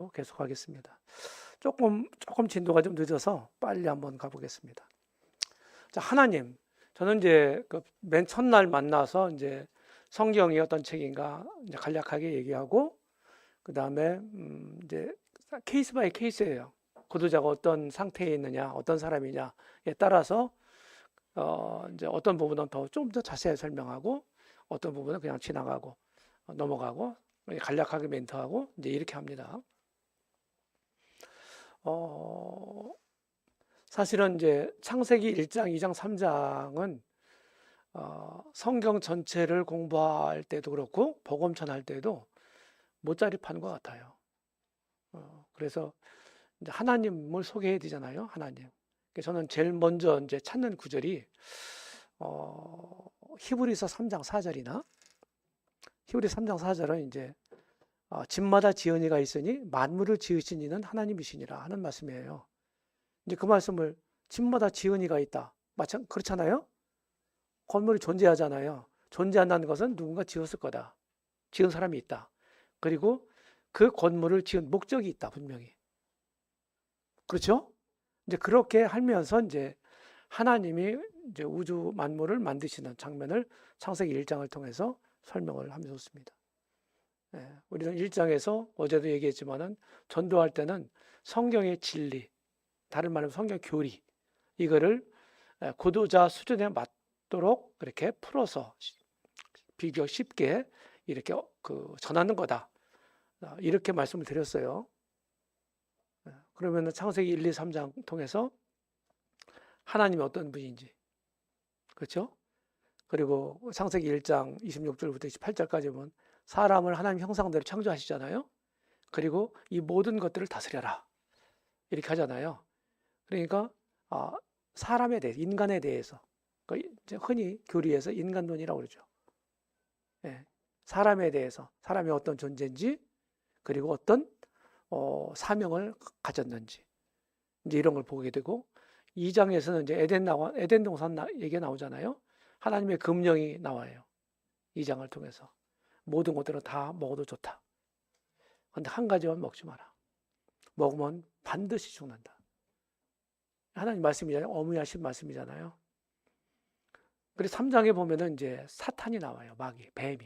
계속하겠습니다. 조금 진도가 좀 늦어서 빨리 한번 가보겠습니다. 자, 하나님. 저는 이제 그 맨 첫날 만나서 이제 성경이 어떤 책인가 이제 간략하게 얘기하고, 그 다음에 이제 케이스 바이 케이스예요. 구도자가 어떤 상태에 있느냐, 어떤 사람이냐에 따라서 이제 어떤 부분은 좀 더 자세히 설명하고, 어떤 부분은 그냥 지나가고 넘어가고 간략하게 멘트하고 이제 이렇게 합니다. 어, 사실은 이제 창세기 1장, 2장, 3장은 성경 전체를 공부할 때도 그렇고 복음 전할 때도 못자립하는 것 같아요. 그래서 이제 하나님을 소개해야 되잖아요, 하나님. 그래서 저는 제일 먼저 이제 찾는 구절이 히브리서 3장 4절이나 히브리 3장 4절은 이제 집마다 지은이가 있으니 만물을 지으신 이는 하나님이시니라 하는 말씀이에요. 이제 그 말씀을 집마다 지은이가 있다. 그렇잖아요? 건물이 존재하잖아요. 존재한다는 것은 누군가 지었을 거다. 지은 사람이 있다. 그리고 그 건물을 지은 목적이 있다, 분명히. 그렇죠? 이제 그렇게 하면서 이제 하나님이 이제 우주 만물을 만드시는 장면을 창세기 1장을 통해서 설명을 하면서 있습니다. 우리는 1장에서 어제도 얘기했지만은 전도할 때는 성경의 진리, 다른 말로 성경 교리, 이거를 고도자 수준에 맞도록 그렇게 풀어서 비교 쉽게 이렇게 전하는 거다. 이렇게 말씀을 드렸어요. 그러면 창세기 1, 2, 3장 통해서 하나님이 어떤 분인지, 그렇죠? 그리고 창세기 1장 26절부터 28절까지 보면 사람을 하나님 형상대로 창조하시잖아요. 그리고 이 모든 것들을 다스려라. 이렇게 하잖아요. 그러니까 사람에 대해, 인간에 대해서, 이제 흔히 교리에서 인간론이라고 그러죠. 예, 사람에 대해서, 사람이 어떤 존재인지, 그리고 어떤 사명을 가졌는지, 이제 이런 걸 보게 되고, 2장에서는 이제 에덴 동산 얘기가 나오잖아요. 하나님의 금령이 나와요. 2장을 통해서 모든 것들은 다 먹어도 좋다. 그런데 한 가지만 먹지 마라. 먹으면 반드시 죽는다. 하나님 말씀이잖아요. 어미하신 말씀이잖아요. 그래서 3장에 보면은 이제 사탄이 나와요. 마귀, 뱀이.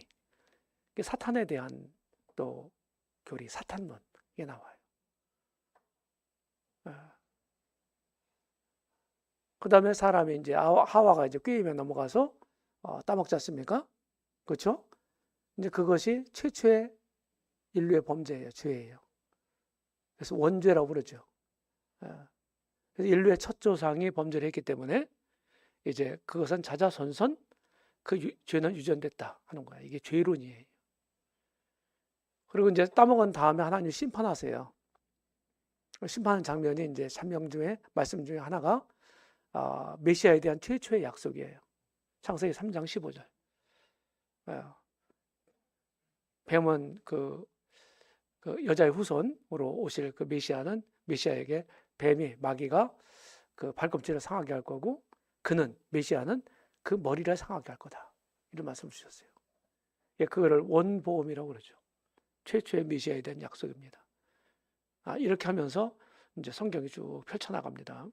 사탄에 대한 또 교리, 사탄론 이게 나와요. 그 다음에 사람이 이제 하와가 이제 꾀임에 넘어가서 따먹지 않습니까? 그렇죠? 이제 그것이 최초의 인류의 범죄예요, 죄예요. 그래서 원죄라고 부르죠. 그래서 인류의 첫 조상이 범죄를 했기 때문에 이제 그것은 자자손손 그 죄는 유전됐다 하는 거야. 이게 죄론이에요. 그리고 이제 따먹은 다음에 하나님 심판하세요. 심판하는 장면이 이제 찬명 중에 말씀 중에 하나가 메시아에 대한 최초의 약속이에요. 창세기 3장 15절. 뱀은 그 여자의 후손으로 오실 그 메시아에게 뱀이 마귀가 그 발꿈치를 상하게 할 거고 메시아는 그 머리를 상하게 할 거다. 이런 말씀을 주셨어요. 그거를 원보험이라고 그러죠. 최초의 메시아에 대한 약속입니다. 이렇게 하면서 이제 성경이 쭉 펼쳐나갑니다.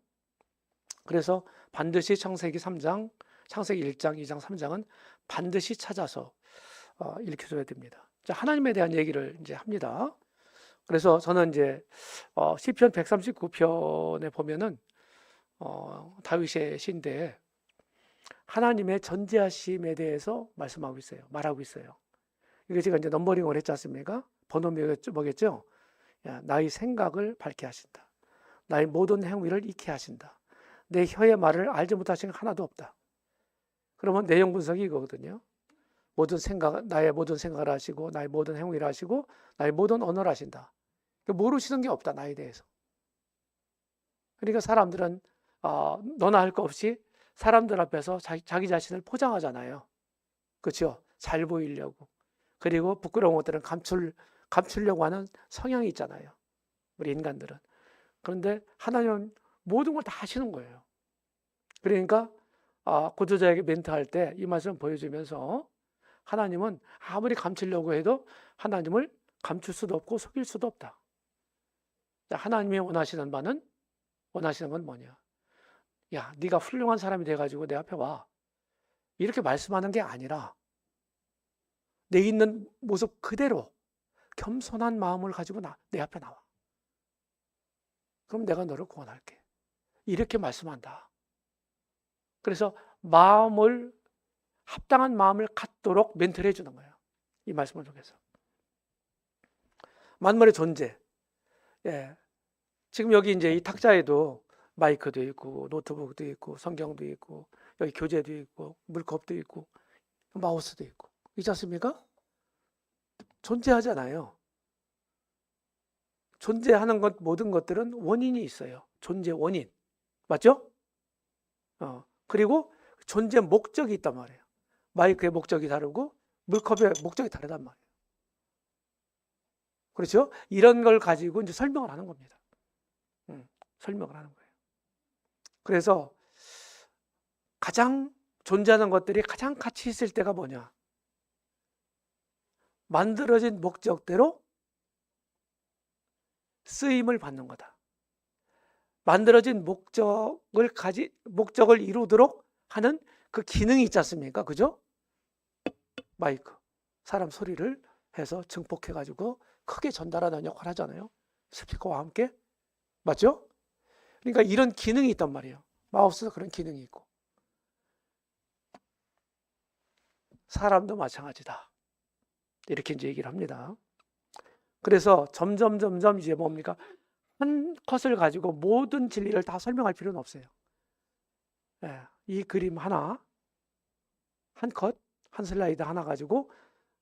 그래서 반드시 창세기 3장, 창세기 1장, 2장, 3장은 반드시 찾아서 읽혀줘야 됩니다. 자, 하나님에 대한 얘기를 이제 합니다. 그래서 저는 이제 시편 139편에 보면은 다윗의 시인데 하나님의 전지하심에 대해서 말씀하고 있어요. 말하고 있어요. 이게 제가 이제 넘버링을 했지 않습니까? 번호 뭐겠죠? 나의 생각을 밝게 하신다. 나의 모든 행위를 익히 하신다. 내 혀의 말을 알지 못하신 게 하나도 없다. 그러면 내용 분석이 이거거든요. 나의 모든 생각을 하시고, 나의 모든 행위를 하시고, 나의 모든 언어를 하신다. 모르시는 게 없다, 나에 대해서. 그러니까 사람들은, 너나 할 거 없이 사람들 앞에서 자기 자신을 포장하잖아요. 그렇죠? 잘 보이려고. 그리고 부끄러운 것들은 감추려고 하는 성향이 있잖아요. 우리 인간들은. 그런데 하나님은 모든 걸 다 하시는 거예요. 그러니까, 구도자에게 멘트할 때 이 말씀 보여주면서 하나님은 아무리 감추려고 해도 하나님을 감출 수도 없고 속일 수도 없다. 하나님이 원하시는 건 뭐냐? 야, 네가 훌륭한 사람이 돼가지고 내 앞에 와. 이렇게 말씀하는 게 아니라 내 있는 모습 그대로 겸손한 마음을 가지고 내 앞에 나와. 그럼 내가 너를 구원할게. 이렇게 말씀한다. 그래서 합당한 마음을 갖도록 멘트를 해주는 거예요. 이 말씀을 통해서. 만물의 존재. 예. 지금 여기 이제 이 탁자에도 마이크도 있고, 노트북도 있고, 성경도 있고, 여기 교재도 있고, 물컵도 있고, 마우스도 있고. 있지 않습니까? 존재하잖아요. 존재하는 모든 것들은 원인이 있어요. 존재 원인. 맞죠? 그리고 존재 목적이 있단 말이에요. 마이크의 목적이 다르고 물컵의 목적이 다르단 말이에요. 그렇죠? 이런 걸 가지고 이제 설명을 하는 겁니다. 설명을 하는 거예요. 그래서 가장 존재하는 것들이 가장 가치 있을 때가 뭐냐? 만들어진 목적대로 쓰임을 받는 거다. 만들어진 목적을 이루도록 하는 그 기능이 있지 않습니까? 그죠? 마이크, 사람 소리를 해서 증폭해가지고 크게 전달하는 역할을 하잖아요. 스피커와 함께. 맞죠? 그러니까 이런 기능이 있단 말이에요. 마우스도 그런 기능이 있고. 사람도 마찬가지다. 이렇게 이제 얘기를 합니다. 그래서 점점 이제 뭡니까? 한 컷을 가지고 모든 진리를 다 설명할 필요는 없어요. 예, 이 그림 하나, 한 컷, 한 슬라이드 하나 가지고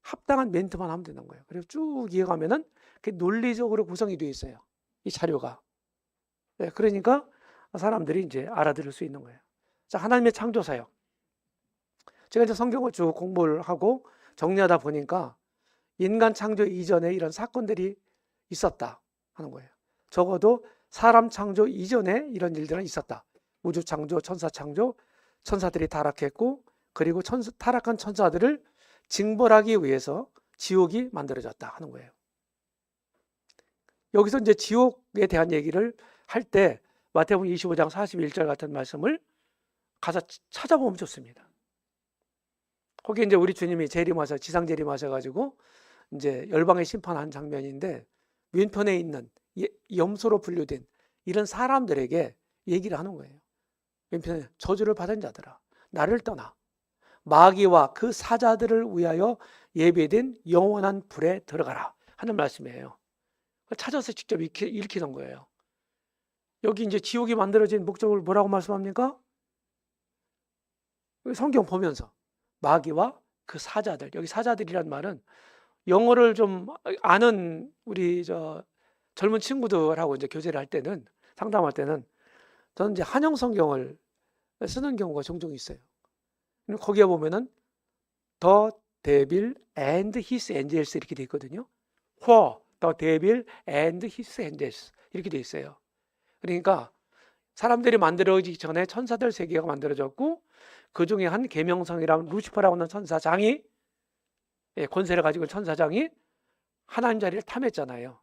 합당한 멘트만 하면 되는 거예요. 그리고 쭉 이어가면은 논리적으로 구성이 되어 있어요. 이 자료가. 예, 그러니까 사람들이 이제 알아들을 수 있는 거예요. 자, 하나님의 창조사역. 제가 이제 성경을 쭉 공부를 하고 정리하다 보니까 인간 창조 이전에 이런 사건들이 있었다 하는 거예요. 적어도 사람 창조 이전에 이런 일들은 있었다. 우주 창조, 천사 창조, 천사들이 타락했고, 그리고 타락한 천사들을 징벌하기 위해서 지옥이 만들어졌다 하는 거예요. 여기서 이제 지옥에 대한 얘기를 할 때 마태복음 25장 41절 같은 말씀을 가서 찾아보면 좋습니다. 거기 이제 우리 주님이 지상 재림하셔가지고 이제 열방에 심판한 장면인데, 왼편에 있는 염소로 분류된 이런 사람들에게 얘기를 하는 거예요. 왼편에 저주를 받은 자들아, 나를 떠나 마귀와 그 사자들을 위하여 예배된 영원한 불에 들어가라 하는 말씀이에요. 찾아서 직접 읽히는 거예요. 여기 이제 지옥이 만들어진 목적을 뭐라고 말씀합니까? 성경 보면서 마귀와 그 사자들, 여기 사자들이란 말은 영어를 좀 아는 우리 젊은 친구들하고 이제 교제를 할 때는, 상담할 때는 저는 이제 한영 성경을 쓰는 경우가 종종 있어요. 거기에 보면은 The devil and his angels 이렇게 돼 있거든요. For the devil and his angels 이렇게 돼 있어요. 그러니까 사람들이 만들어지기 전에 천사들 세계가 만들어졌고, 그 중에 한 계명성이라는 루시퍼라고 하는 천사장이, 권세를 가지고 천사장이 하나님 자리를 탐했잖아요.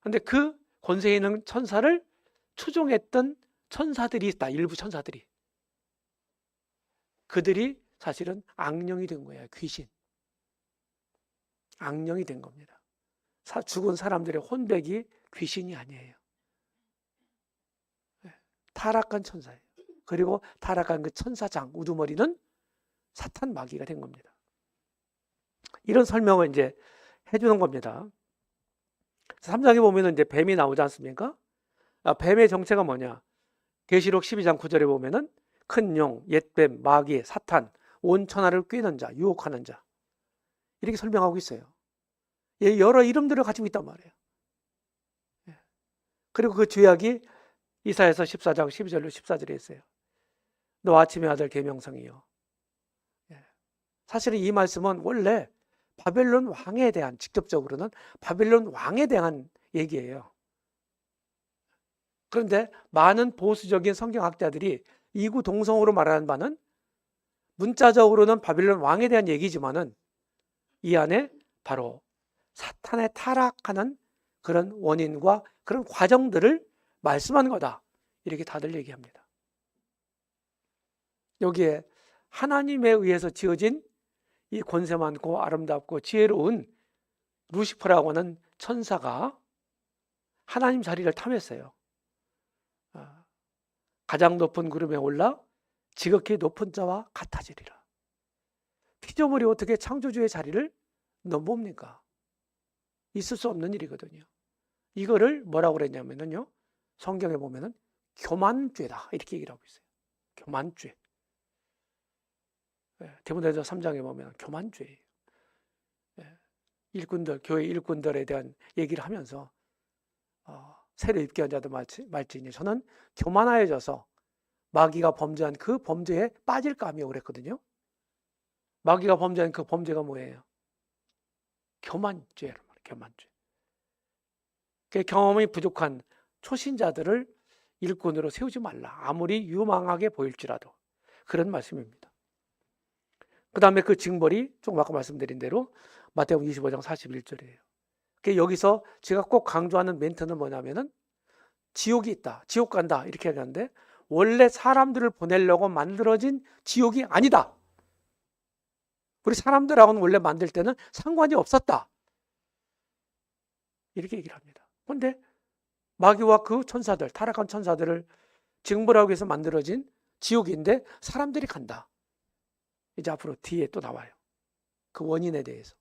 그런데 그 권세 있는 천사를 추종했던 천사들이 있다. 일부 천사들이. 그들이 사실은 악령이 된 거예요. 귀신. 악령이 된 겁니다. 죽은 사람들의 혼백이 귀신이 아니에요. 타락한 천사예요. 그리고 타락한 그 천사장, 우두머리는 사탄 마귀가 된 겁니다. 이런 설명을 이제 해주는 겁니다. 3장에 보면은 이제 뱀이 나오지 않습니까? 뱀의 정체가 뭐냐? 계시록 12장 9절에 보면은 큰 용, 옛뱀, 마귀, 사탄, 온 천하를 꿰는 자, 유혹하는 자, 이렇게 설명하고 있어요. 여러 이름들을 가지고 있단 말이에요. 그리고 그 죄악이 이사야서 14장 12절로 14절에 있어요. 너 아침의 아들 계명성이요. 사실은 이 말씀은 원래 바벨론 왕에 대한, 직접적으로는 바벨론 왕에 대한 얘기예요. 그런데 많은 보수적인 성경학자들이 이구동성으로 말하는 바는, 문자적으로는 바벨론 왕에 대한 얘기지만은 이 안에 바로 사탄의 타락하는 그런 원인과 그런 과정들을 말씀한 거다. 이렇게 다들 얘기합니다. 여기에 하나님에 의해서 지어진 이 권세 많고 아름답고 지혜로운 루시퍼라고 하는 천사가 하나님 자리를 탐했어요. 가장 높은 구름에 올라 지극히 높은 자와 같아지리라. 피조물이 어떻게 창조주의 자리를 넘봅니까? 있을 수 없는 일이거든요. 이거를 뭐라고 그랬냐면요, 성경에 보면은 교만죄다 이렇게 얘기를 하고 있어요. 교만죄. 디모데전서 3장에 보면 교만죄예요. 일꾼들, 교회 일꾼들에 대한 얘기를 하면서 새로 입교한 자도 말지니 저는 교만하여져서 마귀가 범죄한 그 범죄에 빠질까 하며 그랬거든요. 마귀가 범죄한 그 범죄가 뭐예요? 교만죄란 말이에요. 교만죄. 경험이 부족한 초신자들을 일꾼으로 세우지 말라. 아무리 유망하게 보일지라도. 그런 말씀입니다. 그 다음에 그 징벌이 조금 아까 말씀드린 대로 마태복음 25장 41절이에요. 여기서 제가 꼭 강조하는 멘트는 뭐냐면은 지옥이 있다, 지옥 간다 이렇게 얘기하는데 원래 사람들을 보내려고 만들어진 지옥이 아니다. 우리 사람들하고는 원래 만들 때는 상관이 없었다. 이렇게 얘기를 합니다. 그런데 마귀와 그 천사들, 타락한 천사들을 징벌하기 위해서 만들어진 지옥인데 사람들이 간다. 이제 앞으로 뒤에 또 나와요. 그 원인에 대해서.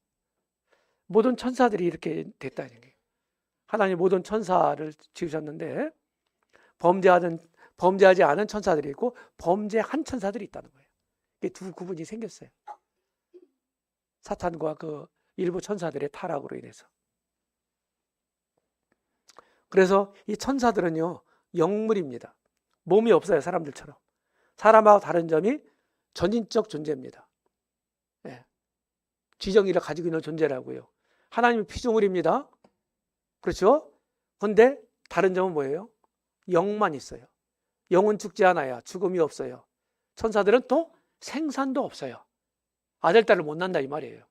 모든 천사들이 이렇게 됐다는 얘기예요. 하나님 모든 천사를 지으셨는데 범죄하지 않은 천사들이 있고 범죄한 천사들이 있다는 거예요. 이게 두 구분이 생겼어요. 사탄과 그 일부 천사들의 타락으로 인해서. 그래서 이 천사들은요, 영물입니다. 몸이 없어요, 사람들처럼. 사람하고 다른 점이 전인적 존재입니다. 지정의를 가지고 있는 존재라고요. 하나님은 피조물입니다. 그렇죠? 그런데 다른 점은 뭐예요? 영만 있어요. 영은 죽지 않아야 죽음이 없어요. 천사들은 또 생산도 없어요. 아들, 딸을 못 낳는다 이 말이에요.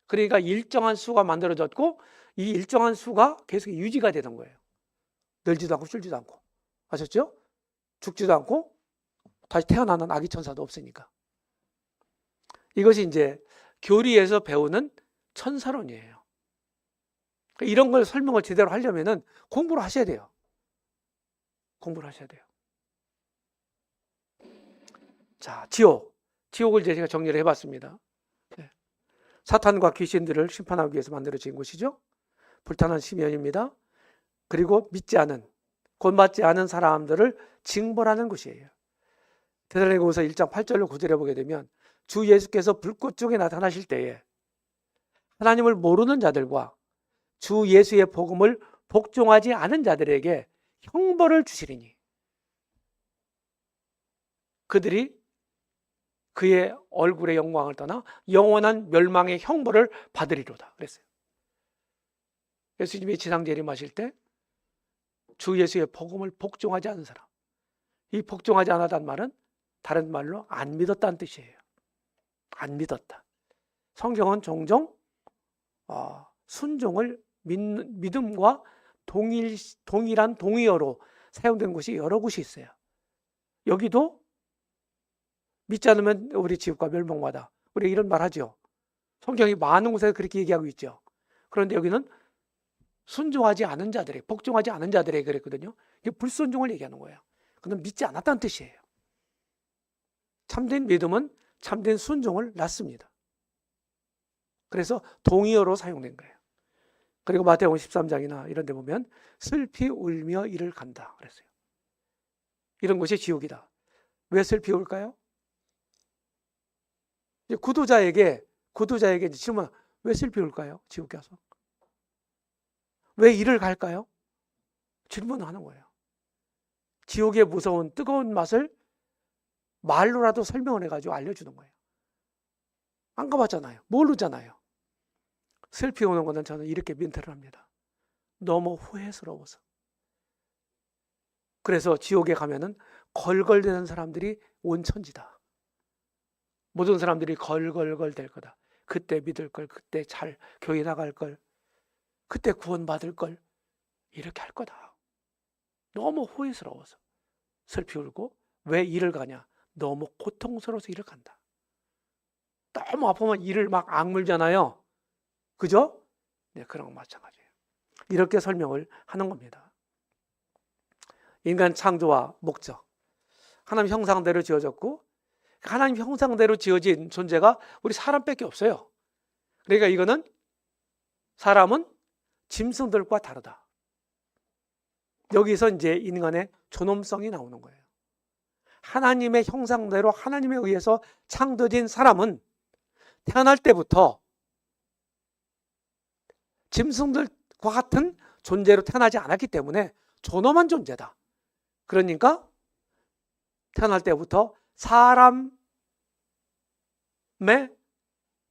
그러니까 일정한 수가 만들어졌고 이 일정한 수가 계속 유지가 되는 거예요. 늘지도 않고 줄지도 않고. 아셨죠? 죽지도 않고 다시 태어나는 아기 천사도 없으니까. 이것이 이제 교리에서 배우는 천사론이에요. 이런 걸 설명을 제대로 하려면은 공부를 하셔야 돼요. 공부를 하셔야 돼요. 자, 지옥을 제가 정리를 해봤습니다. 사탄과 귀신들을 심판하기 위해서 만들어진 곳이죠. 불타는 심연입니다. 그리고 믿지 않은, 본받지 않은 사람들을 징벌하는 곳이에요. 데살로니가후서 1장 8절로 9절에 보게 되면 주 예수께서 불꽃 중에 나타나실 때에 하나님을 모르는 자들과 주 예수의 복음을 복종하지 않은 자들에게 형벌을 주시리니 그들이 그의 얼굴의 영광을 떠나 영원한 멸망의 형벌을 받으리로다 그랬어요. 예수님이 지상 재림하실 때 주 예수의 복음을 복종하지 않은 사람, 이 복종하지 않았다는 말은 다른 말로 안 믿었다는 뜻이에요. 안 믿었다. 성경은 종종 순종을 믿음과 동일한 동의어로 사용된 곳이 여러 곳이 있어요. 여기도 믿지 않으면 우리 지옥과 멸망마다. 우리 이런 말 하죠. 성경이 많은 곳에서 그렇게 얘기하고 있죠. 그런데 여기는 순종하지 않은 자들에게, 복종하지 않은 자들에게 그랬거든요. 이게 불순종을 얘기하는 거예요. 그건 믿지 않았다는 뜻이에요. 참된 믿음은 참된 순종을 낳습니다. 그래서 동의어로 사용된 거예요. 그리고 마태복음 13장이나 이런 데 보면 슬피 울며 이를 간다 그랬어요. 이런 곳이 지옥이다. 왜 슬피 울까요? 구도자에게 질문, 왜 슬피 울까요? 지옥 가서. 왜 이를 갈까요? 질문하는 거예요. 지옥의 무서운 뜨거운 맛을 말로라도 설명을 해가지고 알려주는 거예요. 안 가봤잖아요. 모르잖아요. 슬피 우는 거는 저는 이렇게 멘트를 합니다. 너무 후회스러워서. 그래서 지옥에 가면은 걸걸대는 사람들이 온천지다. 모든 사람들이 걸걸걸 될 거다. 그때 믿을 걸, 그때 잘 교회 나갈 걸, 그때 구원받을 걸 이렇게 할 거다. 너무 후회스러워서 슬피 울고, 왜 일을 가냐? 너무 고통스러워서 일을 간다. 너무 아프면 일을 막 악물잖아요. 그죠? 네, 그런 거 마찬가지예요. 이렇게 설명을 하는 겁니다. 인간 창조와 목적. 하나님 형상대로 지어졌고, 하나님 형상대로 지어진 존재가 우리 사람밖에 없어요. 그러니까 이거는 사람은 짐승들과 다르다. 여기서 이제 인간의 존엄성이 나오는 거예요. 하나님의 형상대로 하나님에 의해서 창조된 사람은 태어날 때부터 짐승들과 같은 존재로 태어나지 않았기 때문에 존엄한 존재다. 그러니까 태어날 때부터 사람의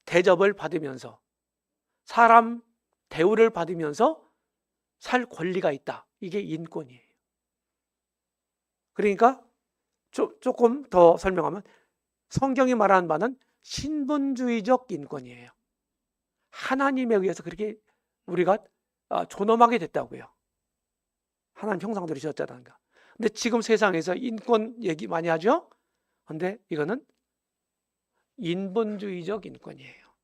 대접을 받으면서 사람 대우를 받으면서 살 권리가 있다. 이게 인권이에요. 그러니까 조금 더 설명하면 성경이 말하는 바는 신분주의적 인권이에요. 하나님에 의해서 그렇게 우리가 존엄하게 됐다고요. 하나님 형상대로 지었다니까. 근데 지금 세상에서 인권 얘기 많이 하죠? 근데 이거는 인본주의적 인권이에요.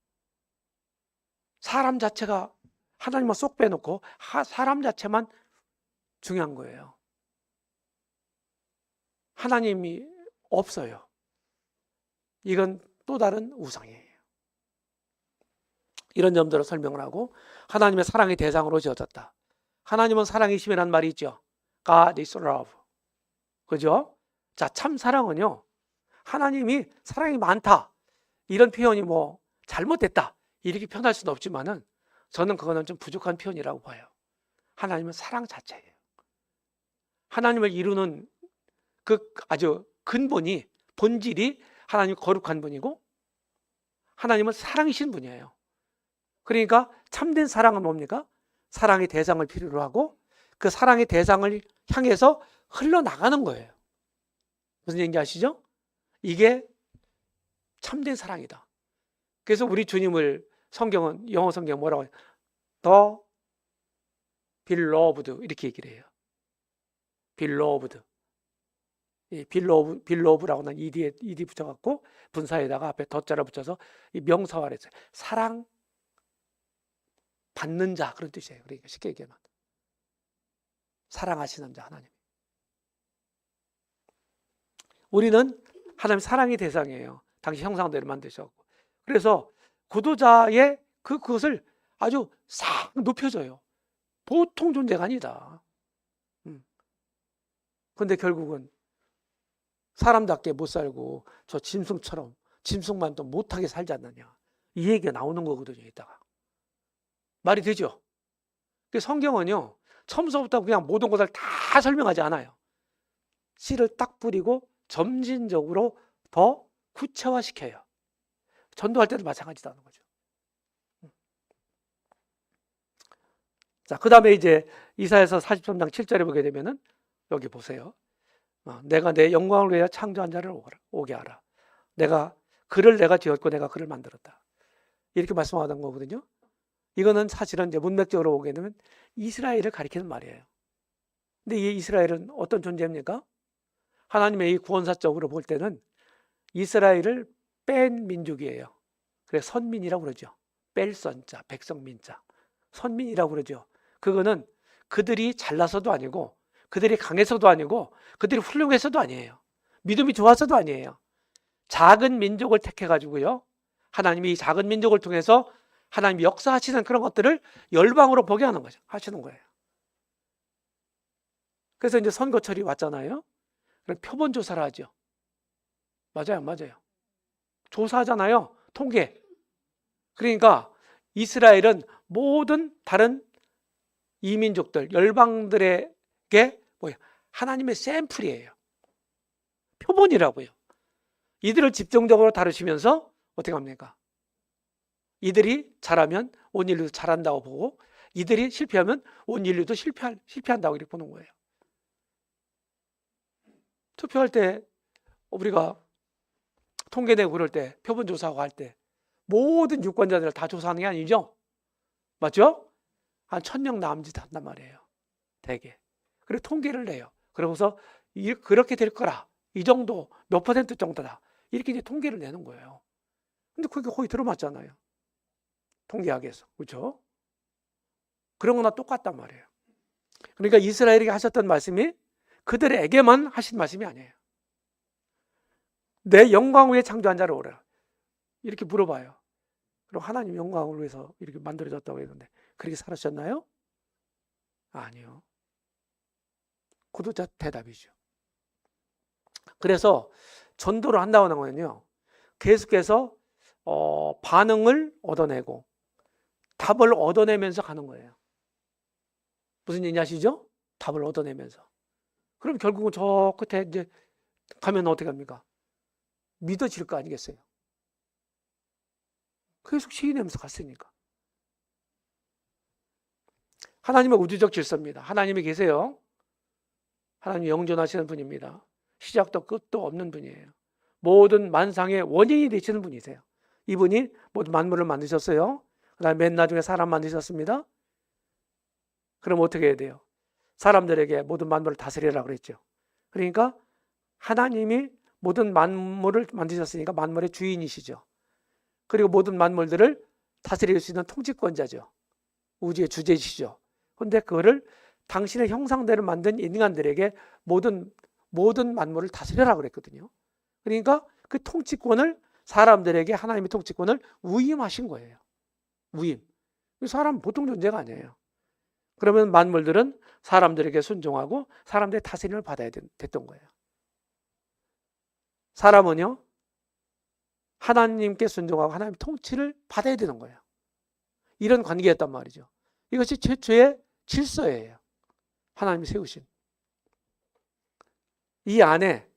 사람 자체가 하나님만 쏙 빼놓고 사람 자체만 중요한 거예요. 하나님이 없어요. 이건 또 다른 우상이에요. 이런 점들을 설명을 하고, 하나님의 사랑의 대상으로 지어졌다. 하나님은 사랑이심이라는 말이 있죠. God is love. 그죠? 자, 참 사랑은요, 하나님이 사랑이 많다, 이런 표현이 뭐 잘못됐다 이렇게 표현할 수는 없지만은 저는 그거는 좀 부족한 표현이라고 봐요. 하나님은 사랑 자체예요. 하나님을 이루는 그 아주 근본이, 본질이 하나님 거룩한 분이고, 하나님은 사랑이신 분이에요. 그러니까 참된 사랑은 뭡니까? 사랑의 대상을 필요로 하고 그 사랑의 대상을 향해서 흘러나가는 거예요. 무슨 얘기인지 아시죠? 이게 참된 사랑이다. 그래서 우리 주님을 성경은, 영어 성경 뭐라고 해요? The beloved 이렇게 얘기를 해요. beloved. 이 beloved라고는 ed 붙여갖고 분사에다가 앞에 더자를 붙여서 이 명사화를 했어요. 사랑 받는 자, 그런 뜻이에요. 그러니까 쉽게 얘기하면 사랑하시는 자, 하나님. 우리는 하나님 사랑의 대상이에요. 당시 형상대로 만드셨고. 그래서 구도자의 그것을 아주 싹 높여줘요. 보통 존재가 아니다. 그런데 결국은 사람답게 못 살고 저 짐승처럼, 짐승만 또 못하게 살지 않느냐, 이 얘기가 나오는 거거든요. 이따가 말이 되죠. 성경은요, 처음서부터 그냥 모든 것을 다 설명하지 않아요. 씨를 딱 뿌리고 점진적으로 더 구체화시켜요. 전도할 때도 마찬가지다는 거죠. 자, 그 다음에 이제 이사야서 43장 7절에 보게 되면은 여기 보세요. 내가 내 영광을 위하여 창조한 자를 오게 하라. 그를 내가 지었고 내가 그를 만들었다. 이렇게 말씀하던 거거든요. 이거는 사실은 이제 문맥적으로 보게 되면 이스라엘을 가리키는 말이에요. 근데 이 이스라엘은 어떤 존재입니까? 하나님의 이 구원사적으로 볼 때는 이스라엘을 뺀 민족이에요. 그래서 선민이라고 그러죠. 뺄 선자, 백성민자. 선민이라고 그러죠. 그거는 그들이 잘나서도 아니고, 그들이 강해서도 아니고, 그들이 훌륭해서도 아니에요. 믿음이 좋아서도 아니에요. 작은 민족을 택해가지고요, 하나님이 이 작은 민족을 통해서 하나님이 역사하시는 그런 것들을 열방으로 보게 하는 거죠. 하시는 거예요. 그래서 이제 선거철이 왔잖아요. 그럼 표본 조사를 하죠. 맞아요, 맞아요. 조사하잖아요. 통계. 그러니까 이스라엘은 모든 다른 이민족들, 열방들에게 하나님의 샘플이에요. 표본이라고요. 이들을 집중적으로 다루시면서 어떻게 합니까? 이들이 잘하면 온 인류도 잘한다고 보고, 이들이 실패하면 온 인류도 실패한다고 이렇게 보는 거예요. 투표할 때, 우리가 통계 내고 그럴 때, 표본조사하고 할 때 모든 유권자들을 다 조사하는 게 아니죠. 맞죠? 한 1000명 남짓 한단 말이에요. 대개. 그리고 통계를 내요. 그러고서 그렇게 될 거라. 이 정도, 몇 퍼센트 정도다. 이렇게 이제 통계를 내는 거예요. 근데 그게 거의 들어맞잖아요. 통계학에서. 그렇죠? 그런 거나 똑같단 말이에요. 그러니까 이스라엘에게 하셨던 말씀이 그들에게만 하신 말씀이 아니에요. 내 영광 위에 창조한 자를 오라. 이렇게 물어봐요. 그럼 하나님 영광을 위해서 이렇게 만들어졌다고 했는데 그렇게 살았셨나요? 아니요. 구두자 대답이죠. 그래서 전도를 한다고 하는 거는요, 계속해서 반응을 얻어내고 답을 얻어내면서 가는 거예요. 무슨 얘기 아시죠? 답을 얻어내면서. 그럼 결국은 저 끝에 이제 가면 어떻게 합니까? 믿어질 거 아니겠어요? 계속 시인하면서 갔으니까. 하나님의 우주적 질서입니다. 하나님이 계세요. 하나님이 영존하시는 분입니다. 시작도 끝도 없는 분이에요. 모든 만상의 원인이 되시는 분이세요. 이분이 모든 만물을 만드셨어요. 그 다음에 맨 나중에 사람 만드셨습니다. 그럼 어떻게 해야 돼요? 사람들에게 모든 만물을 다스리라고 그랬죠. 그러니까 하나님이 모든 만물을 만드셨으니까 만물의 주인이시죠. 그리고 모든 만물들을 다스릴 수 있는 통치권자죠. 우주의 주제시죠. 그런데 그거를 당신의 형상대로 만든 인간들에게 모든 만물을 다스려라고 그랬거든요. 그러니까 그 통치권을 사람들에게 하나님의 통치권을 위임하신 거예요. 위임. 사람은 보통 존재가 아니에요. 그러면 만물들은 사람들에게 순종하고 사람들의 다스림을 받아야 됐던 거예요. 사람은요, 하나님께 순종하고 하나님 통치를 받아야 되는 거예요. 이런 관계였단 말이죠. 이것이 최초의 질서예요. 하나님이 세우신. 이 안에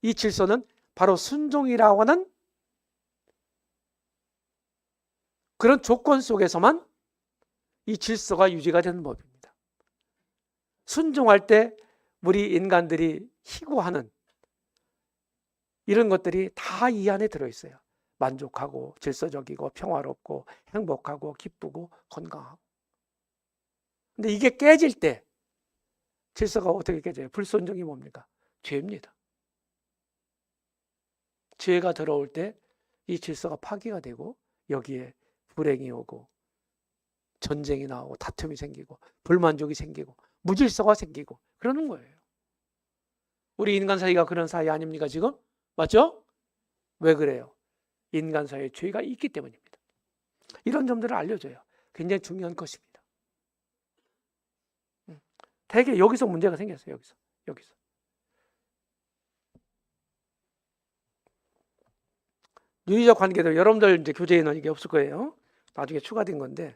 이 질서는 바로 순종이라고 하는 그런 조건 속에서만 이 질서가 유지가 되는 법입니다. 순종할 때 우리 인간들이 희구하는 이런 것들이 다 이 안에 들어있어요. 만족하고 질서적이고 평화롭고 행복하고 기쁘고 건강하고. 근데 이게 깨질 때 질서가 어떻게 깨져요? 불순종이 뭡니까? 죄입니다. 죄가 들어올 때 이 질서가 파괴가 되고 여기에 불행이 오고 전쟁이 나오고 다툼이 생기고 불만족이 생기고 무질서가 생기고 그러는 거예요. 우리 인간 사이가 그런 사이 아닙니까 지금? 맞죠? 왜 그래요? 인간 사이에 죄가 있기 때문입니다. 이런 점들을 알려줘요. 굉장히 중요한 것입니다. 되게 여기서 문제가 생겼어요. 여기서. 윤리적 관계도 여러분들 이제 교재에는 이게 없을 거예요. 나중에 추가된 건데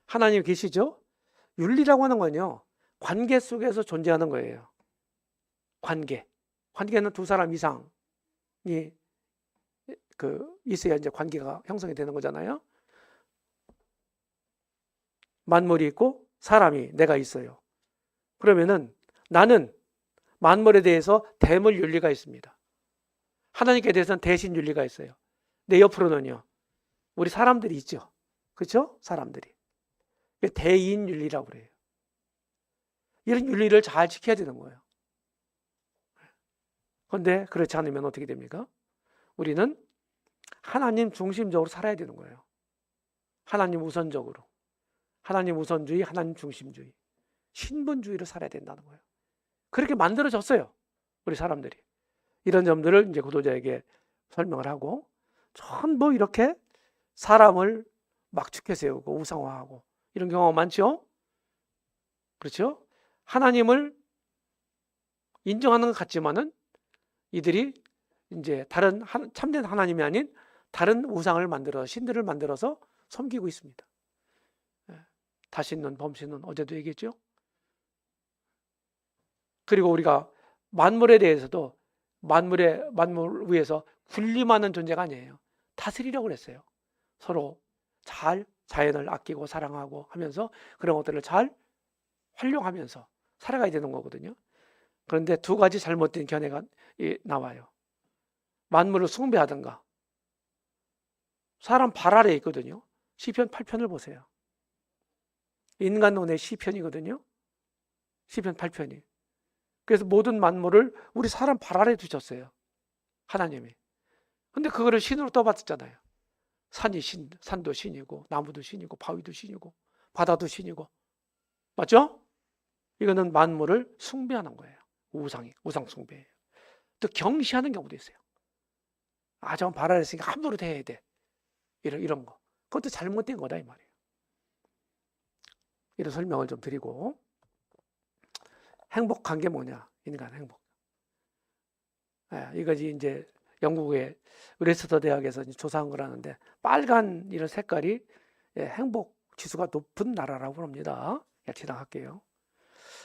하나님 계시죠? 윤리라고 하는 건요, 관계 속에서 존재하는 거예요. 관계는 두 사람 이상이 있어야 이제 관계가 형성이 되는 거잖아요. 만물이 있고 사람이 내가 있어요. 그러면은 나는 만물에 대해서 대물 윤리가 있습니다. 하나님께 대해서는 대신 윤리가 있어요. 내 옆으로는요, 우리 사람들이 있죠. 그렇죠? 사람들이. 대인 윤리라고 그래요. 이런 윤리를 잘 지켜야 되는 거예요. 그런데 그렇지 않으면 어떻게 됩니까? 우리는 하나님 중심적으로 살아야 되는 거예요. 하나님 우선적으로. 하나님 우선주의, 하나님 중심주의. 신분주의로 살아야 된다는 거예요. 그렇게 만들어졌어요. 우리 사람들이. 이런 점들을 이제 구도자에게 설명을 하고 전부 이렇게 사람을 막축해 세우고 우상화하고 이런 경우가 많죠? 그렇죠? 하나님을 인정하는 것 같지만은 이들이 이제 다른 참된 하나님이 아닌 다른 우상을 만들어 신들을 만들어서 섬기고 있습니다. 다신는 범신은 어제도 얘기했죠. 그리고 우리가 만물에 대해서도 만물 위에서 군림하는 존재가 아니에요. 다스리려고 그랬어요. 서로 잘 자연을 아끼고 사랑하고 하면서 그런 것들을 잘 활용하면서 살아가야 되는 거거든요. 그런데 두 가지 잘못된 견해가 나와요. 만물을 숭배하든가. 사람 발 아래에 있거든요. 시편 8편을 보세요. 인간론의 시편이거든요. 시편 8편이. 그래서 모든 만물을 우리 사람 발 아래 두셨어요. 하나님이. 근데 그거를 신으로 떠받쳤잖아요. 산도 신이고, 나무도 신이고, 바위도 신이고, 바다도 신이고. 맞죠? 이거는 만물을 숭배하는 거예요. 우상 숭배예요. 또 경시하는 경우도 있어요. 저건 발 아래 있으니까 함부로 대해야 돼. 이런 거. 그것도 잘못된 거다, 이 말이에요. 이런 설명을 좀 드리고. 행복한 게 뭐냐? 인간 행복. 이것이 이제 영국의 웨스터 대학에서 조사한 거라는데, 빨간 이런 색깔이 행복 지수가 높은 나라라고 합니다. 지나갈게요.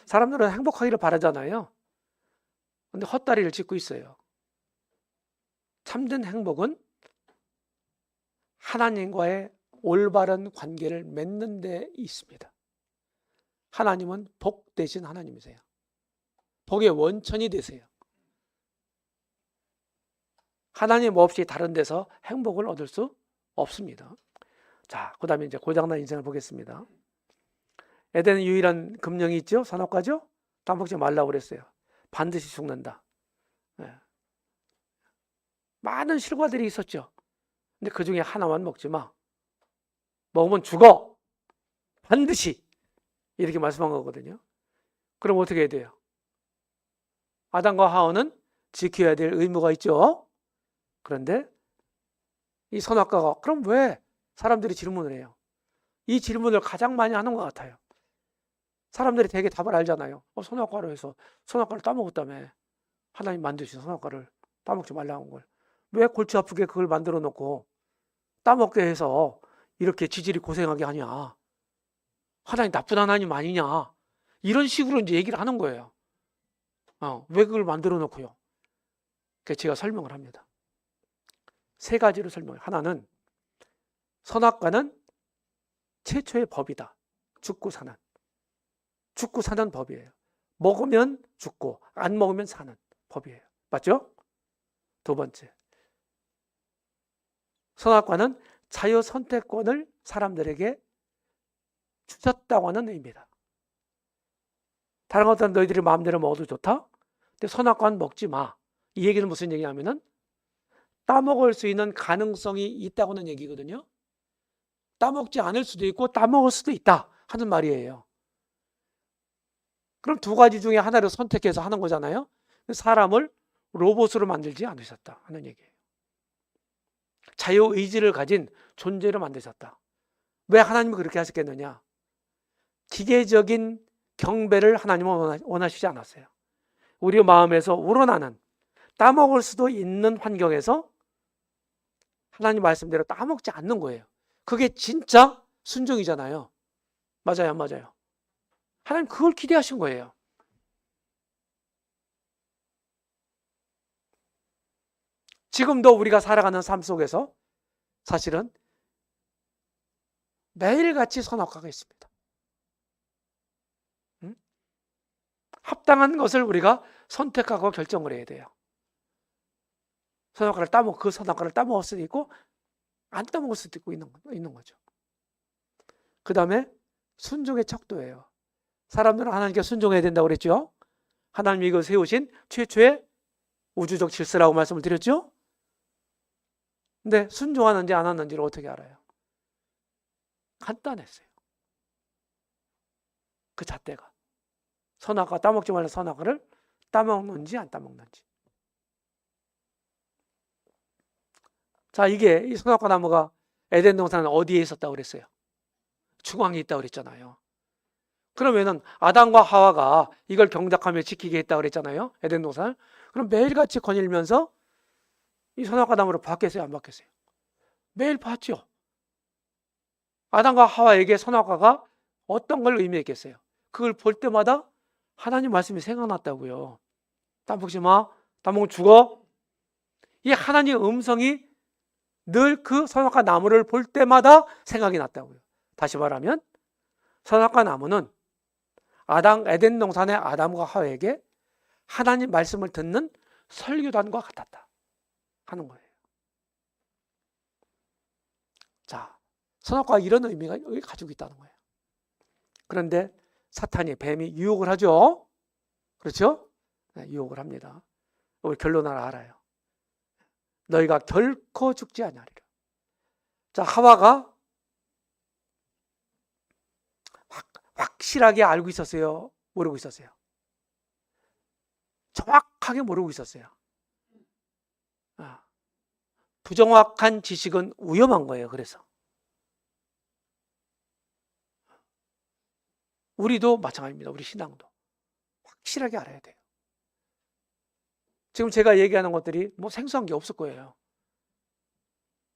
사람들은 행복하기를 바라잖아요. 근데 헛다리를 짚고 있어요. 참된 행복은 하나님과의 올바른 관계를 맺는 데 있습니다. 하나님은 복 대신 하나님이세요. 복의 원천이 되세요. 하나님 없이 다른 데서 행복을 얻을 수 없습니다. 자, 그 다음에 이제 고장난 인생을 보겠습니다. 에덴의 유일한 금령이 있죠? 선악과죠? 따먹지 말라고 그랬어요. 반드시 죽는다. 많은 실과들이 있었죠. 근데 그 중에 하나만 먹지 마. 먹으면 죽어. 반드시. 이렇게 말씀한 거거든요. 그럼 어떻게 해야 돼요? 아담과 하와는 지켜야 될 의무가 있죠. 그런데 이 선악과가 그럼 왜 사람들이 질문을 해요? 이 질문을 가장 많이 하는 것 같아요. 사람들이 되게 답을 알잖아요. 선악과로 해서 선악과를 따먹었다며. 하나님 만드신 선악과를 따먹지 말라는 걸. 왜 골치 아프게 그걸 만들어 놓고 따먹게 해서 이렇게 지질이 고생하게 하냐. 하나님 나쁜 하나님 아니냐. 이런 식으로 이제 얘기를 하는 거예요. 왜 그걸 만들어 놓고요. 그래서 제가 설명을 합니다. 세 가지로 설명해요. 하나는 선악과는 최초의 법이다. 죽고 사는. 죽고 사는 법이에요. 먹으면 죽고 안 먹으면 사는 법이에요. 맞죠? 두 번째. 선악과는 자유 선택권을 사람들에게 주셨다고 하는 의미다. 다른 것들은 너희들이 마음대로 먹어도 좋다. 근데 선악과는 먹지 마. 이 얘기는 무슨 얘기냐면은 따먹을 수 있는 가능성이 있다고는 얘기거든요. 따먹지 않을 수도 있고 따먹을 수도 있다 하는 말이에요. 그럼 두 가지 중에 하나를 선택해서 하는 거잖아요. 사람을 로봇으로 만들지 않으셨다 하는 얘기예요. 자유의지를 가진 존재로 만드셨다. 왜 하나님이 그렇게 하셨겠느냐? 기계적인 경배를 하나님은 원하시지 않았어요. 우리 마음에서 우러나는 따먹을 수도 있는 환경에서 하나님 말씀대로 따먹지 않는 거예요. 그게 진짜 순종이잖아요. 맞아요, 안 맞아요? 하나님 그걸 기대하신 거예요. 지금도 우리가 살아가는 삶 속에서 사실은 매일같이 선악과가 있습니다. 합당한 것을 우리가 선택하고 결정을 해야 돼요. 그 선악과를 따먹을 수도 있고 안 따먹을 수도 있고 있는 거죠. 그 다음에 순종의 척도예요. 사람들은 하나님께 순종해야 된다고 그랬죠. 하나님이 이거 세우신 최초의 우주적 질서라고 말씀을 드렸죠. 근데 순종하는지 안 하는지를 어떻게 알아요? 간단했어요. 그 잣대가. 선악과 따먹지 말라 선악과를 따먹는지 안 따먹는지. 자, 이게 이 선악과 나무가 에덴 동산은 어디에 있었다고 그랬어요? 중앙에 있다고 그랬잖아요. 그러면은 아담과 하와가 이걸 경작하며 지키게 했다고 그랬잖아요. 에덴 동산을. 그럼 매일같이 거닐면서 이 선악과 나무를 봤겠어요, 안 봤겠어요? 매일 봤죠. 아담과 하와에게 선악과가 어떤 걸 의미했겠어요? 그걸 볼 때마다 하나님 말씀이 생각났다고요. 따먹지 마. 따먹으면 죽어. 이 하나님의 음성이 늘 그 선악과 나무를 볼 때마다 생각이 났다고요. 다시 말하면 선악과 나무는 에덴 동산의 아담과 하와에게 하나님 말씀을 듣는 설교단과 같았다 하는 거예요. 자, 선악과가 이런 의미가 가지고 있다는 거예요. 그런데 사탄이, 뱀이 유혹을 하죠. 그렇죠? 네, 유혹을 합니다. 우리 결론을 알아요. 너희가 결코 죽지 아니하리라. 자, 하와가 확실하게 알고 있었어요? 모르고 있었어요? 정확하게 모르고 있었어요. 부정확한 지식은 위험한 거예요. 그래서 우리도 마찬가지입니다. 우리 신앙도 확실하게 알아야 돼요. 지금 제가 얘기하는 것들이 뭐 생소한 게 없을 거예요.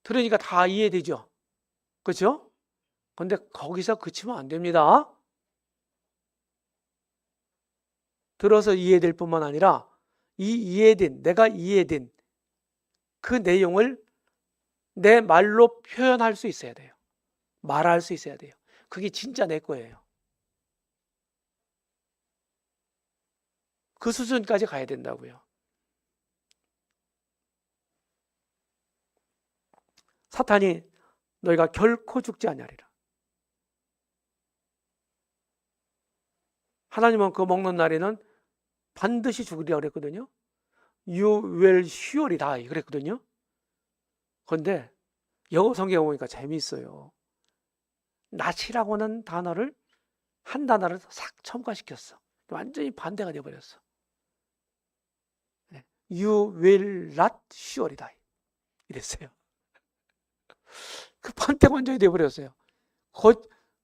들으니까 다 이해되죠? 그렇죠? 그런데 거기서 그치면 안 됩니다. 들어서 이해될 뿐만 아니라 내가 이해된 그 내용을 내 말로 표현할 수 있어야 돼요. 말할 수 있어야 돼요. 그게 진짜 내 거예요. 그 수준까지 가야 된다고요. 사탄이 너희가 결코 죽지 아니하리라. 하나님은 그거 먹는 날에는 반드시 죽으리라 그랬거든요. You will surely die 그랬거든요. 그런데 영어 성경에 보니까 재미있어요. not이라고는 단어를 한 단어를 싹 첨가시켰어. 완전히 반대가 되어버렸어. You will not surely die 이랬어요. 그 반대가 완전히 되어버렸어요.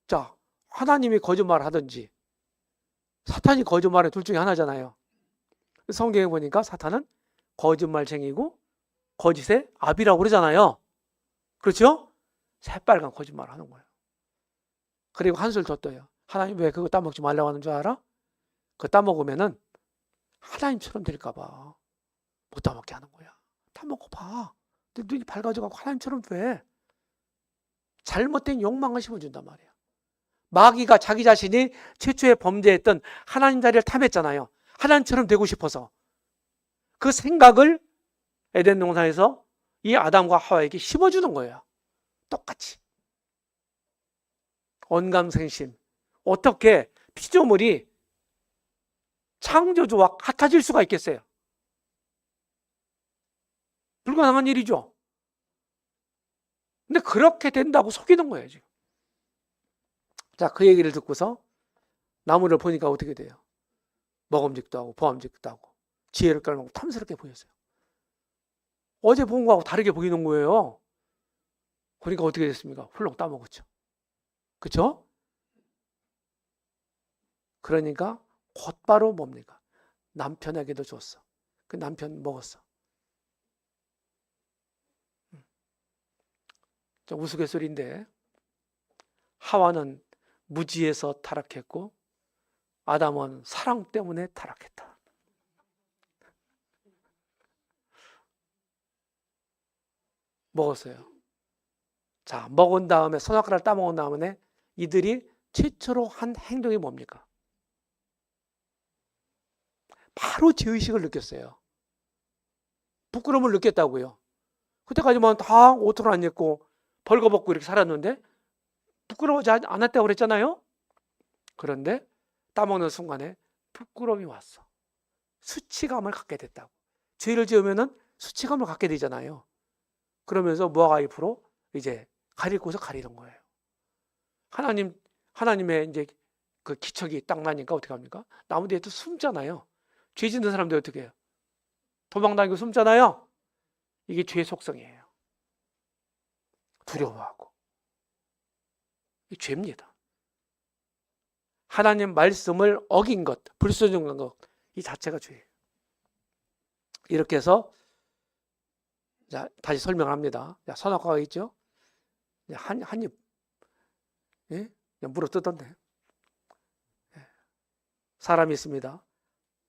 자, 하나님이 거짓말을 하든지 사탄이 거짓말을 둘 중에 하나잖아요. 성경에 보니까 사탄은 거짓말쟁이고 거짓의 아비라고 그러잖아요. 그렇죠? 새빨간 거짓말을 하는 거예요. 그리고 한술 더 떠요. 하나님 왜 그거 따먹지 말라고 하는 줄 알아? 그거 따먹으면은 하나님처럼 될까 봐 못 따먹게 하는 거야. 따먹어봐. 눈이 밝아져가고 하나님처럼 돼. 잘못된 욕망을 심어준단 말이야. 마귀가 자기 자신이 최초에 범죄했던 하나님 자리를 탐했잖아요. 하나님처럼 되고 싶어서. 그 생각을 에덴 동산에서 이 아담과 하와에게 심어주는 거예요. 똑같이. 언감생심. 어떻게 피조물이 창조주와 같아질 수가 있겠어요? 불가능한 일이죠. 근데 그렇게 된다고 속이는 거예요, 지금. 자, 그 얘기를 듣고서 나무를 보니까 어떻게 돼요? 먹음직도 하고 보암직도 하고 지혜를 깔고 탐스럽게 보였어요. 어제 본 거하고 다르게 보이는 거예요. 그러니까 어떻게 됐습니까? 훌렁 따먹었죠. 그렇죠? 그러니까 곧바로 뭡니까? 남편에게도 줬어. 그 남편 먹었어. 우스갯소리인데 하와는 무지에서 타락했고 아담은 사랑 때문에 타락했다. 먹었어요. 자, 먹은 다음에 선악과를 따먹은 다음에 이들이 최초로 한 행동이 뭡니까? 바로 죄의식을 느꼈어요. 부끄러움을 느꼈다고요. 그때까지만 다 옷을 안 입고 벌거벗고 이렇게 살았는데 부끄러워하지 않았다고 그랬잖아요. 그런데 따먹는 순간에 부끄러움이 왔어. 수치감을 갖게 됐다고. 죄를 지으면은 수치감을 갖게 되잖아요. 그러면서 무화과 잎으로 이제 가릴 곳을 가리는 거예요. 하나님의 이제 그 기척이 딱 나니까 어떻게 합니까? 나무 뒤에 또 숨잖아요. 죄 짓는 사람들 어떻게 해요? 도망다니고 숨잖아요. 이게 죄의 속성이에요. 두려워하고. 이 죄입니다. 하나님 말씀을 어긴 것, 불순종한 것, 이 자체가 죄예요. 이렇게 해서 자, 다시 설명합니다. 자, 선악과가 있죠? 한 입, 예? 물어 뜯었네. 사람이 있습니다.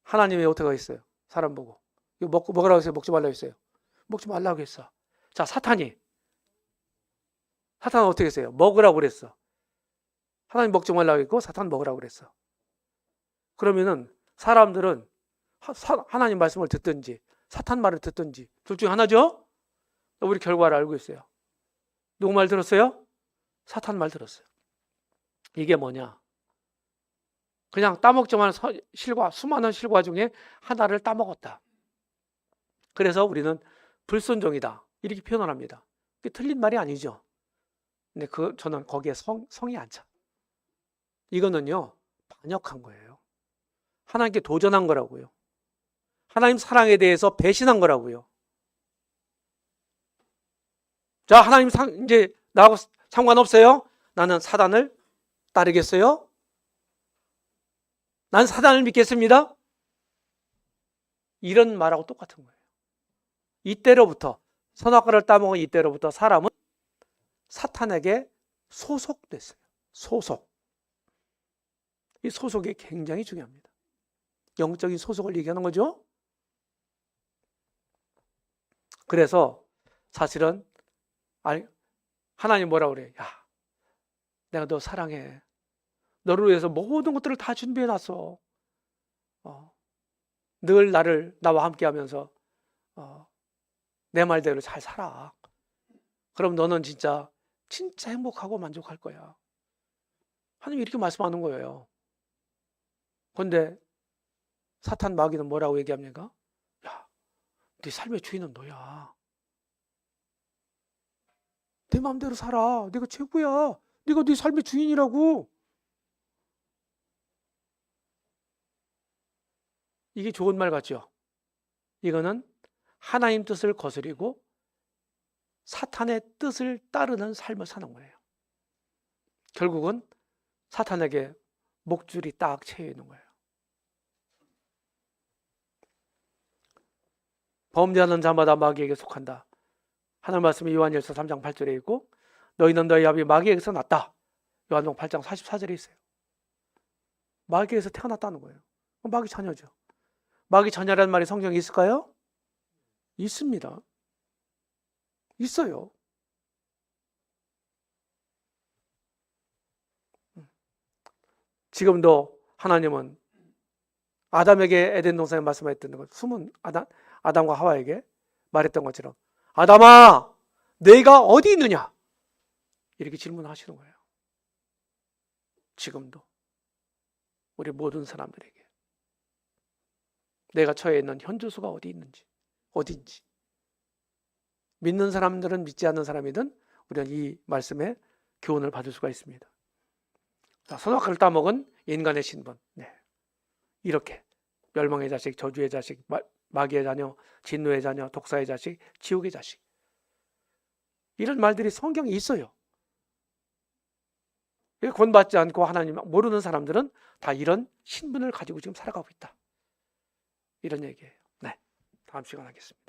하나님이 어떻게 있어요? 사람 보고. 이거 먹으라고 했어요? 먹지 말라고 했어요? 먹지 말라고 했어. 자, 사탄은 어떻게 했어요? 먹으라고 그랬어. 하나님 먹지 말라고 했고 사탄 먹으라고 그랬어. 그러면은 사람들은 하나님 말씀을 듣든지 사탄 말을 듣든지 둘 중에 하나죠? 우리 결과를 알고 있어요. 누구 말 들었어요? 사탄 말 들었어요. 이게 뭐냐? 그냥 따먹지만 실과, 수많은 실과 중에 하나를 따먹었다. 그래서 우리는 불순종이다 이렇게 표현을 합니다. 그게 틀린 말이 아니죠. 근데 저는 거기에 성이 안 차. 이거는요 반역한 거예요. 하나님께 도전한 거라고요. 하나님 사랑에 대해서 배신한 거라고요. 자, 하나님 이제 나하고 상관없어요? 나는 사단을 따르겠어요? 난 사단을 믿겠습니다? 이런 말하고 똑같은 거예요. 이때로부터, 선악과를 따먹은 이때로부터 사람은 사탄에게 소속됐어요. 소속. 이 소속이 굉장히 중요합니다. 영적인 소속을 얘기하는 거죠. 그래서 사실은 하나님 뭐라고 그래? 야, 내가 너 사랑해. 너를 위해서 모든 것들을 다 준비해놨어. 늘 나와 함께 하면서 내 말대로 잘 살아. 그럼 너는 진짜 행복하고 만족할 거야. 하나님 이렇게 말씀하는 거예요. 그런데 사탄 마귀는 뭐라고 얘기합니까? 야, 네 삶의 주인은 너야. 내 마음대로 살아. 네가 최고야. 네가 네 삶의 주인이라고. 이게 좋은 말 같죠? 이거는 하나님 뜻을 거스리고 사탄의 뜻을 따르는 삶을 사는 거예요. 결국은 사탄에게 목줄이 딱 채여 있는 거예요. 범죄하는 자마다 마귀에게 속한다. 하나님 말씀이 요한일서 3장 8절에 있고 너희는 너희 아비 마귀에게서 났다. 요한복음 8장 44절에 있어요. 마귀에게서 태어났다는 거예요. 마귀 자녀죠. 마귀 자녀라는 말이 성경에 있을까요? 있습니다. 있어요. 지금도 하나님은 아담에게 에덴 동산에 말씀하셨던 것, 숨은 아담과 하와에게 말했던 것처럼 아담아, 내가 어디 있느냐? 이렇게 질문하시는 거예요. 지금도 우리 모든 사람들에게 내가 처해 있는 현 주소가 어디인지 믿는 사람들은 믿지 않는 사람이든 우리는 이 말씀에 교훈을 받을 수가 있습니다. 자, 선악과를 따먹은 인간의 신분. 네. 이렇게 멸망의 자식, 저주의 자식, 마귀의 자녀, 진노의 자녀, 독사의 자식, 지옥의 자식. 이런 말들이 성경에 있어요. 구원받지 않고 하나님 모르는 사람들은 다 이런 신분을 가지고 지금 살아가고 있다. 이런 얘기예요. 네, 다음 시간 하겠습니다.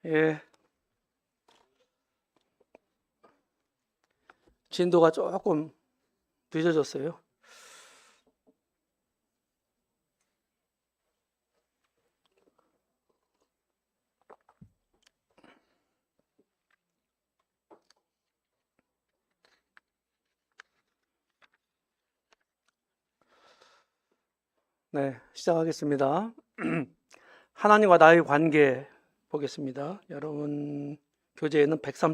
예, 진도가 조금 늦어졌어요. 네, 시작하겠습니다. 하나님과 나의 관계 보겠습니다. 여러분 교재에는 103